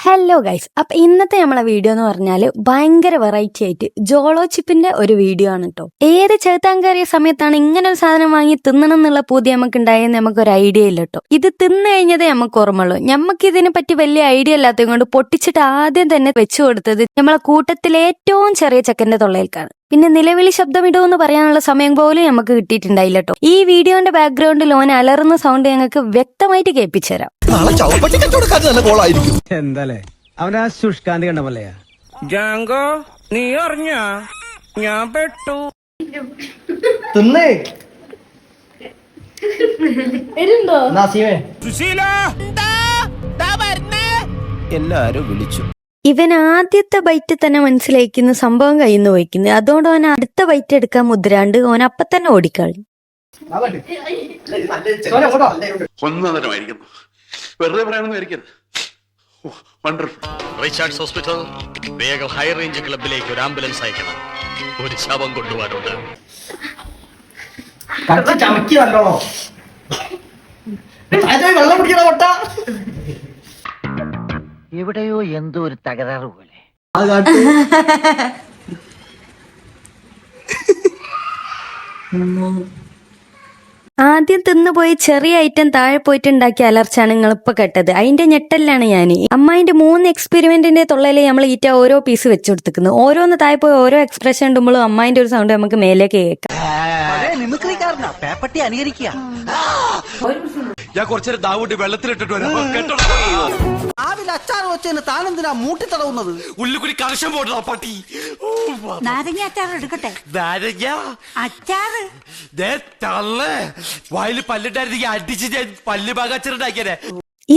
Hello guys, അപ്പൊ ഇന്നത്തെ നമ്മളെ വീഡിയോ എന്ന് പറഞ്ഞാല് ഭയങ്കര വെറൈറ്റി ആയിട്ട് ജോളോ ചിപ്പിന്റെ ഒരു വീഡിയോ ആണ് കേട്ടോ. ഏത് ചെറുത്താൻ കയറിയ സമയത്താണ് ഇങ്ങനെ ഒരു സാധനം വാങ്ങി തിന്നണം എന്നുള്ള പൂതി നമുക്ക് ഉണ്ടായെന്ന് നമുക്കൊരു ഐഡിയ ഇല്ല കേട്ടോ. ഇത് തിന്നു കഴിഞ്ഞതേ നമുക്ക് ഓർമ്മയുള്ളൂ. നമുക്ക് ഇതിനെ പറ്റി വലിയ ഐഡിയ ഇല്ലാത്തത് കൊണ്ട് പൊട്ടിച്ചിട്ട് ആദ്യം തന്നെ വെച്ചു കൊടുത്തത് നമ്മളെ കൂട്ടത്തിലെ ഏറ്റവും ചെറിയ ചെക്കന്റെ തൊള്ളയിൽക്കാണ്. പിന്നെ നിലവിളി ശബ്ദമിടുമെന്ന് പറയാനുള്ള സമയം പോലും നമുക്ക് കിട്ടിയിട്ടുണ്ടായില്ല കേട്ടോ. ഈ വീഡിയോന്റെ ബാക്ക്ഗ്രൗണ്ടിൽ ഓൻ അലറുന്ന സൗണ്ട് ഞങ്ങൾക്ക് വ്യക്തമായിട്ട് കേൾപ്പിച്ചു തരാം. എന്താലേ അവനാ ശുഷ്കാന്തി കണ്ട പോലെയാ. ജാങ്കോ, നീ അറിഞ്ഞ ഞാൻ പെട്ടു. തിന്നേ സുശീല, എല്ലാരും വിളിച്ചു. ഇവൻ ആദ്യത്തെ ബൈറ്റ് തന്നെ മനസ്സിലാക്കുന്ന സംഭവം കയ്യിൽ നിന്ന് പോയിക്കുന്നു. അതുകൊണ്ട് അവൻ അടുത്ത ബൈറ്റ് എടുക്കാൻ മുദ്രാണ്ട് ഓൻ അപ്പൊ തന്നെ ഓടിക്കളഞ്ഞു. ഒന്നരമായിരിക്കുന്നു. വെറുതെ പറയാനൊന്നും റിച്ചാർഡ്സ് ഹോസ്പിറ്റൽ, വേഗം ഹൈ റേഞ്ച് ക്ലബിലേക്ക് ഒരു ആംബുലൻസ് അയക്കണം. ഒരു ശവം കൊണ്ടുപോകാനുണ്ട്. എവിടെയോ എന്തോ ഒരു തകരാറ് പോലെ. ആദ്യം തിന്നുപോയി ചെറിയ ഐറ്റം താഴെ പോയിട്ട് ഉണ്ടാക്കിയ അലർച്ചാണ് നിങ്ങൾ ഇപ്പൊ കേട്ടത്. അതിന്റെ ഞെട്ടലിലാണ് ഞാൻ. അമ്മായിന്റെ 3 എക്സ്പെരിമെന്റിന്റെ തൊള്ളയില് നമ്മൾ ഈറ്റ ഓരോ പീസ് വെച്ചു കൊടുത്തിരിക്കുന്നു. ഓരോന്ന് താഴെ പോയി ഓരോ എക്സ്പ്രഷൻ ഇടുമ്പോഴും അമ്മായിന്റെ ഒരു സൗണ്ട് നമുക്ക് മേലേക്ക് കേൾക്കാം. പേപ്പട്ടി അനുകരിക്കുക. ഞാൻ കുറച്ചേരം ദാവൂട്ടി വെള്ളത്തിലിട്ടിട്ട് വരാം. രാവിലെ അച്ചാർ വെച്ചതിന് താനെന്തിനാ മൂട്ടി തടവുന്നത്? ഉള്ളിക്കുടി കർഷം പോട്ടാ പട്ടി. നാരങ്ങ അച്ചാർ എടുക്കട്ടെ? നാരങ്ങ അച്ചാറ് വായിൽ പല്ലിട്ടായിരുന്നെങ്കിൽ അടിച്ച് ഞാൻ പല്ല് ഭാഗാച്ചറുണ്ടാക്കിയേ.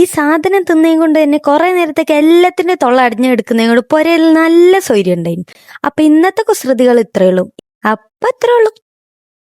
ഈ സാധനം തിന്നേം കൊണ്ട് തന്നെ കുറെ നേരത്തേക്ക് എല്ലാത്തിന്റെ തൊള്ള അടിഞ്ഞെടുക്കുന്നതും കൊണ്ട് പൊരയിൽ നല്ല സൗകര്യം ഉണ്ടായിരുന്നു. അപ്പൊ ഇന്നത്തെ കുസൃതികൾ ഇത്രയുള്ളൂ. അപ്പൊ ഇത്രയുള്ളൂ.